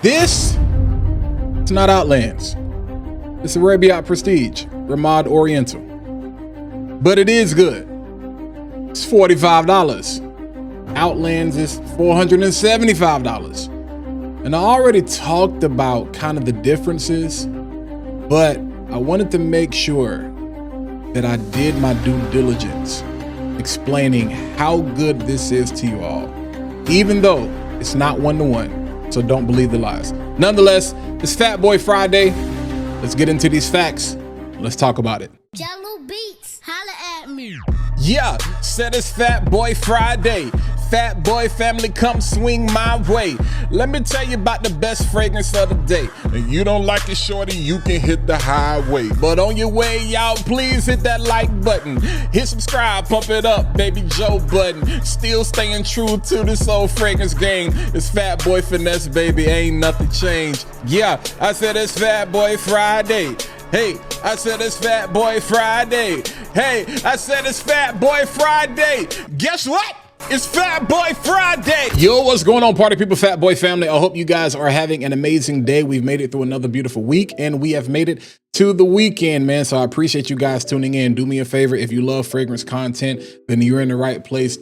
This, it's not Outlands. It's Arabiyat Prestige Ramad Oriental. But it is good. It's $45. Outlands is $475. And I already talked about kind of the differences, but I wanted to make sure that I did my due diligence explaining how good this is to you all, even though it's not one-to-one, so don't believe the lies. Nonetheless, it's Fat Boy Friday. Let's get into these facts. Let's talk about it. Jello Beats, holla at me. Yeah, said it's Fat Boy Friday. Fat Boy family, come swing my way. Let me tell you about the best fragrance of the day. And you don't like it, shorty, you can hit the highway. But on your way, y'all, please hit that like button. Hit subscribe, pump it up, baby Joe button. Still staying true to this old fragrance game. It's Fat Boy Finesse, baby, ain't nothing changed. Yeah, I said it's Fat Boy Friday. Hey, I said it's Fat Boy Friday. Hey, I said it's Fat Boy Friday. Guess what? It's Fat Boy Friday. Yo, what's going on, party people, Fat Boy family? I hope you guys are having an amazing day. We've made it through another beautiful week, and we have made it to the weekend, man. So I appreciate you guys tuning in. Do me a favor, if you love fragrance content, then you're in the right place.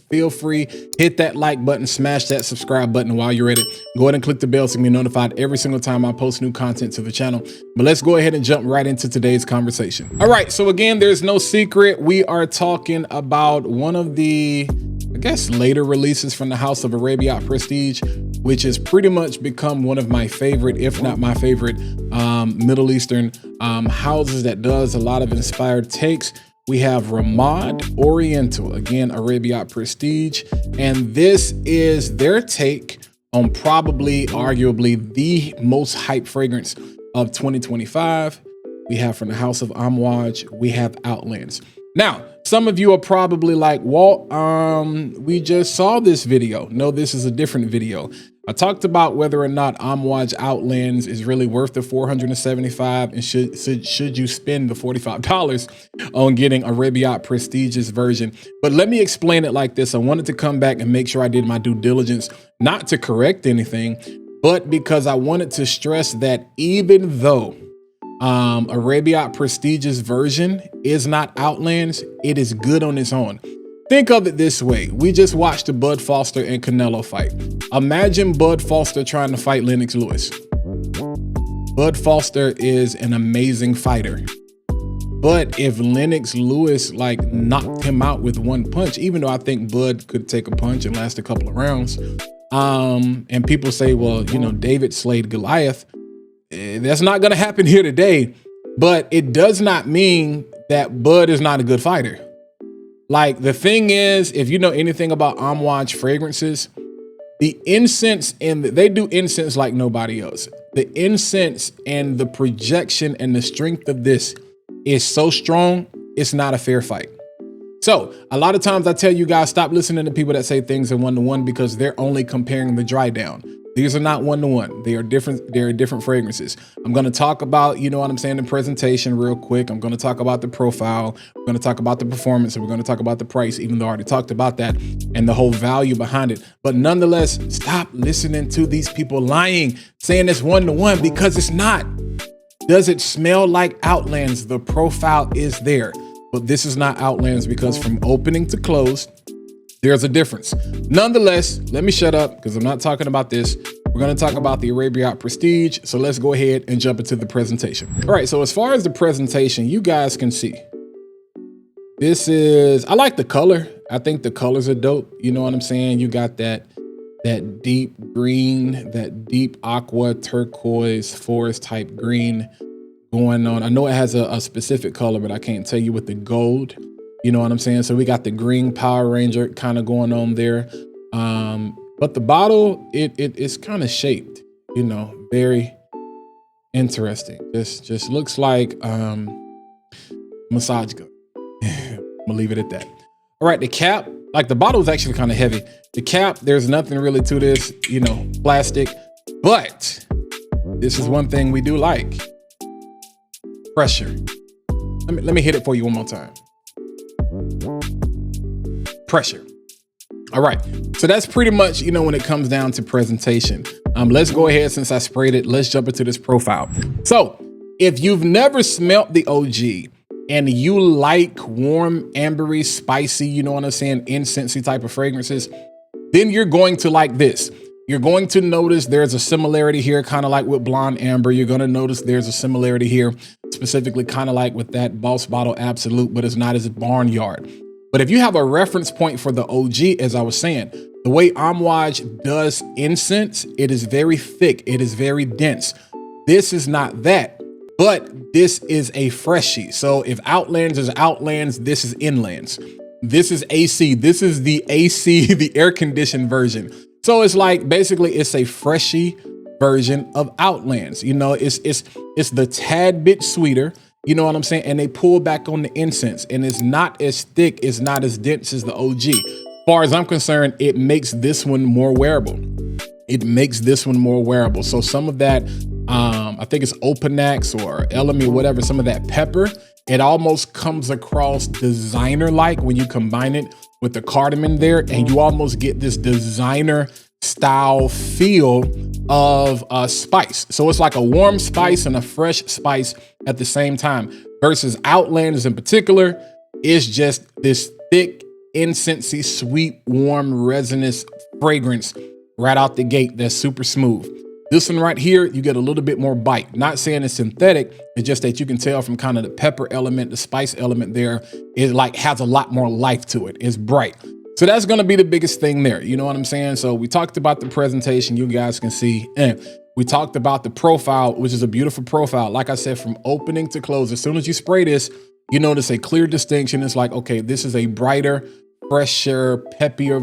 Feel free, hit that like button, smash that subscribe button while you're at it. Go ahead and click the bell so you can be notified every single time I post new content to the channel. But let's go ahead and jump right into today's conversation. All right, so again, there's no secret. We are talking about one of the, I guess, later releases from the house of Arabiyat Prestige, which has pretty much become one of my favorite, if not my favorite, Middle Eastern houses that does a lot of inspired takes. We have Ramad Oriental, again, Arabiyat Prestige, and this is their take on probably, arguably, the most hyped fragrance of 2025. We have from the house of Amouage, we have Outlands. Now, some of you are probably like, Walt, we just saw this video. No, this is a different video. I talked about whether or not Amouage Outlands is really worth the $475 and should you spend the $45 on getting Arabiyat Prestige's version. But let me explain it like this. I wanted to come back and make sure I did my due diligence, not to correct anything, but because I wanted to stress that even though Arabiyat Prestige's version is not Outlands, it is good on its own. Think of it this way. We just watched the Bud Foster and Canelo fight. Imagine Bud Foster trying to fight Lennox Lewis. Bud Foster is an amazing fighter. But if Lennox Lewis like knocked him out with one punch, even though I think Bud could take a punch and last a couple of rounds, and people say, well, you know, David slayed Goliath. That's not going to happen here today, but it does not mean that Bud is not a good fighter. Like, the thing is, if you know anything about Amouage fragrances, the incense, and they do incense like nobody else. The incense and the projection and the strength of this is so strong, it's not a fair fight. So a lot of times I tell you guys, stop listening to people that say things are one-to-one because they're only comparing the dry down. These are not one-to-one. They are different. They are different fragrances. I'm going to talk about, you know what I'm saying, the presentation real quick. I'm going to talk about the profile. We're going to talk about the performance, and we're going to talk about the price, even though I already talked about that and the whole value behind it. But nonetheless, stop listening to these people lying, saying it's one-to-one because it's not. Does it smell like Outlands? The profile is there, but this is not Outlands because from opening to close, there's a difference. Nonetheless, let me shut up because I'm not talking about this. We're going to talk about the Arabiyat Prestige. So let's go ahead and jump into the presentation. All right. So as far as the presentation, you guys can see this is, I like the color. I think the colors are dope. You know what I'm saying? You got that deep green, that deep aqua, turquoise, forest type green going on. I know it has a specific color, but I can't tell you with the gold. You know what I'm saying? So we got the green Power Ranger kind of going on there. But the bottle, it's kind of shaped, you know, very interesting. Just looks like massage gun. I'm gonna leave it at that. All right, the cap, like the bottle is actually kind of heavy. The cap, there's nothing really to this, you know, plastic. But this is one thing we do like. Pressure. Let me hit it for you one more time. Pressure. All right, so that's pretty much, when it comes down to presentation. Let's go ahead, since I sprayed it, let's jump into this profile. So if you've never smelt the OG and you like warm, ambery, spicy, incensey type of fragrances, then you're going to like this. You're going to notice there's a similarity here, kind of like with Blonde Amber. You're going to notice there's a similarity here, specifically kind of like with that Boss Bottle Absolute, but it's not as barnyard. But if you have a reference point for the OG, as I was saying, the way Amouage does incense, it is very thick. It is very dense. This is not that, but this is a freshie. So if Outlands is Outlands, this is Inlands. This is AC. This is the AC, the air conditioned version. So it's like, basically it's a freshie version of Outlands. It's the tad bit sweeter. You know what I'm saying? And they pull back on the incense, and it's not as thick, it's not as dense as the OG. As far as I'm concerned, it makes this one more wearable. So some of that, I think it's Opanax or Elemi or whatever, some of that pepper, it almost comes across designer-like when you combine it with the cardamom there, and you almost get this designer style feel of spice. So it's like a warm spice and a fresh spice at the same time, versus Outlanders in particular is just this thick, incensey, sweet, warm, resinous fragrance right out the gate that's super smooth. This one right here, you get a little bit more bite. Not saying it's synthetic, it's just that you can tell from kind of the pepper element, the spice element there, it like has a lot more life to it. It's bright. So that's going to be the biggest thing there. You know what I'm saying? So we talked about the presentation, you guys can see, and we talked about the profile, which is a beautiful profile. Like I said, from opening to close, as soon as you spray this, you notice a clear distinction. It's like, okay, this is a brighter, fresher, peppier,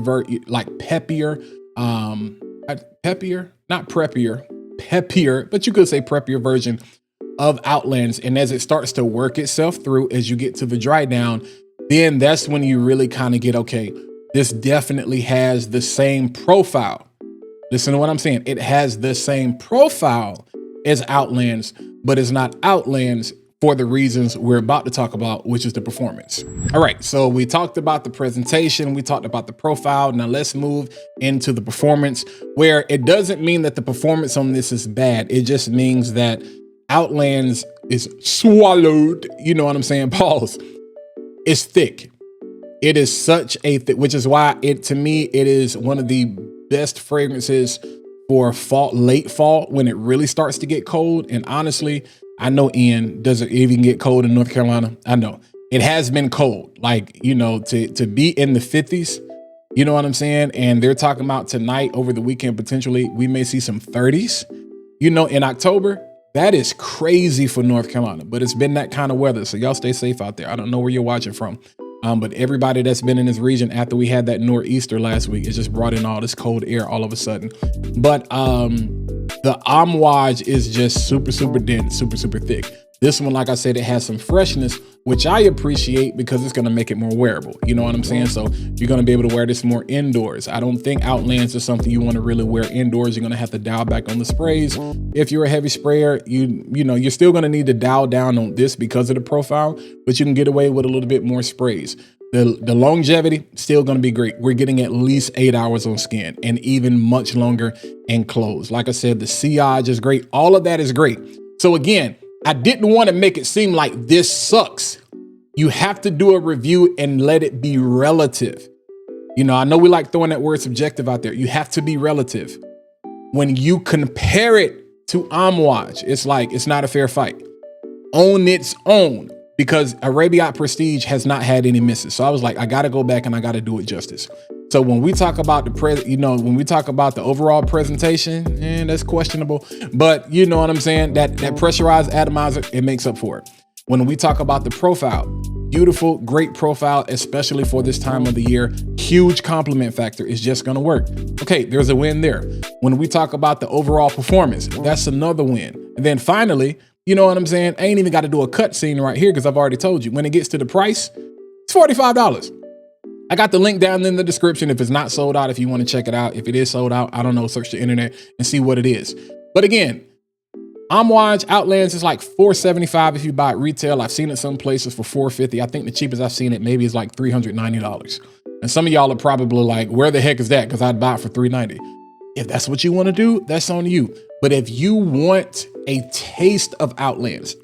not peppier, but you could say preppier version of Outlands. And as it starts to work itself through, as you get to the dry down, then that's when you really kind of get, okay, this definitely has the same profile. Listen to what I'm saying. It has the same profile as Outlands, but it's not Outlands for the reasons we're about to talk about, which is the performance. All right, so we talked about the presentation, we talked about the profile. Now let's move into the performance, where it doesn't mean that the performance on this is bad. It just means that Outlands is swallowed, you know what I'm saying? Pause. It's thick. It is such a thick, which is why to me, it is one of the best fragrances for fall, late fall, when it really starts to get cold. And honestly, I know, Ian, does it even get cold in North Carolina? I know it has been cold, like, to be in the 50s, you know what I'm saying? And they're talking about tonight, over the weekend, potentially we may see some 30s, in October. That is crazy for North Carolina, but it's been that kind of weather. So y'all stay safe out there. I don't know where you're watching from. But everybody that's been in this region after we had that nor'easter last week, it just brought in all this cold air all of a sudden. But the Amouage is just super, super dense, super, super thick. This one, like I said, it has some freshness, which I appreciate because it's going to make it more wearable. You know what I'm saying? So you're going to be able to wear this more indoors. I don't think Outlands is something you want to really wear indoors. You're going to have to dial back on the sprays. If you're a heavy sprayer, you're still going to need to dial down on this because of the profile, but you can get away with a little bit more sprays. The longevity, still going to be great. We're getting at least 8 hours on skin and even much longer in clothes. Like I said, the sillage is great. All of that is great. So again, I didn't want to make it seem like this sucks. You have to do a review and let it be relative. I know we like throwing that word subjective out there. You have to be relative. When you compare it to Amouage, it's like, it's not a fair fight on its own, because Arabiyat Prestige has not had any misses. So I was like, I got to go back and I got to do it justice. So when we talk about when we talk about the overall presentation, that's questionable, but you know what I'm saying? That pressurized atomizer, it makes up for it. When we talk about the profile, beautiful, great profile, especially for this time of the year, huge compliment factor is just going to work. Okay, there's a win there. When we talk about the overall performance, that's another win. And then finally, you know what I'm saying? I ain't even got to do a cut scene right here because I've already told you when it gets to the price, it's $45. I got the link down in the description if it's not sold out, if you want to check it out. If it is sold out, I don't know, search the internet and see what it is. But again, Amouage Outlands is like $475 if you buy it retail. I've seen it some places for $450. I think the cheapest I've seen it maybe is like $390. And some of y'all are probably like, where the heck is that? Because I'd buy it for $3.90. If that's what you want to do, that's on you. But if you want a taste of Outlands,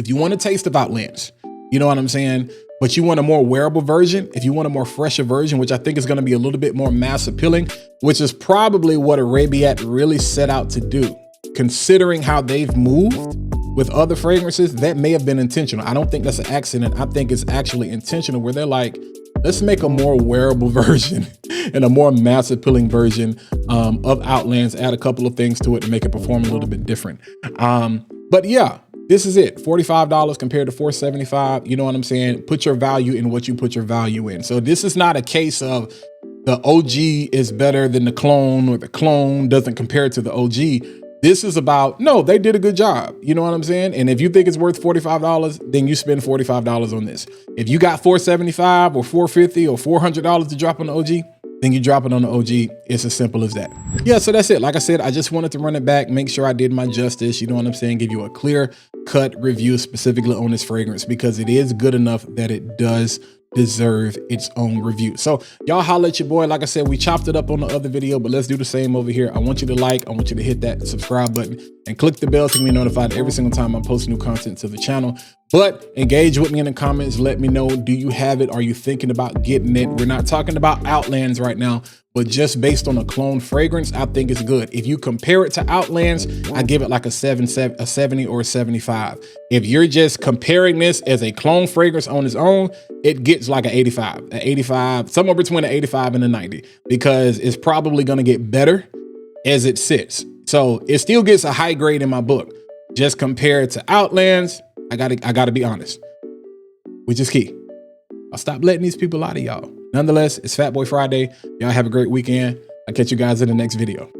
you know what I'm saying? But you want a more wearable version, if you want a more fresher version, which I think is going to be a little bit more mass appealing, which is probably what Arabiyat really set out to do. Considering how they've moved with other fragrances, that may have been intentional. I don't think that's an accident. I think it's actually intentional, where they're like, let's make a more wearable version and a more mass appealing version of Outlands, add a couple of things to it to make it perform a little bit different. But yeah, this is it. $45 compared to $4.75. You know what I'm saying? Put your value in what you put your value in. So this is not a case of the OG is better than the clone, or the clone doesn't compare to the OG. This is about, no, they did a good job. You know what I'm saying? And if you think it's worth $45, then you spend $45 on this. If you got $4.75 or $4.50 or $400 to drop on the OG, then you drop it on the OG. It's as simple as that. Yeah, so that's it. Like I said, I just wanted to run it back, make sure I did my justice. You know what I'm saying? Give you a clear cut review specifically on this fragrance, because it is good enough that it does deserve its own review. So y'all holla at your boy. Like I said, we chopped it up on the other video, but let's do the same over here. I want you to like, I want you to hit that subscribe button and click the bell to be notified every single time I post new content to the channel. But engage with me in the comments. Let me know, do you have it? Are you thinking about getting it? We're not talking about Outlands right now, but just based on a clone fragrance, I think it's good. If you compare it to Outlands, I give it like a 70 or a 75. If you're just comparing this as a clone fragrance on its own, it gets like an 85, somewhere between an 85 and a 90, because it's probably going to get better as it sits. So it still gets a high grade in my book. Just compared to Outlands, I gotta be honest, which is key. I'll stop letting these people out of y'all. Nonetheless, it's Fat Boy Friday. Y'all have a great weekend. I'll catch you guys in the next video.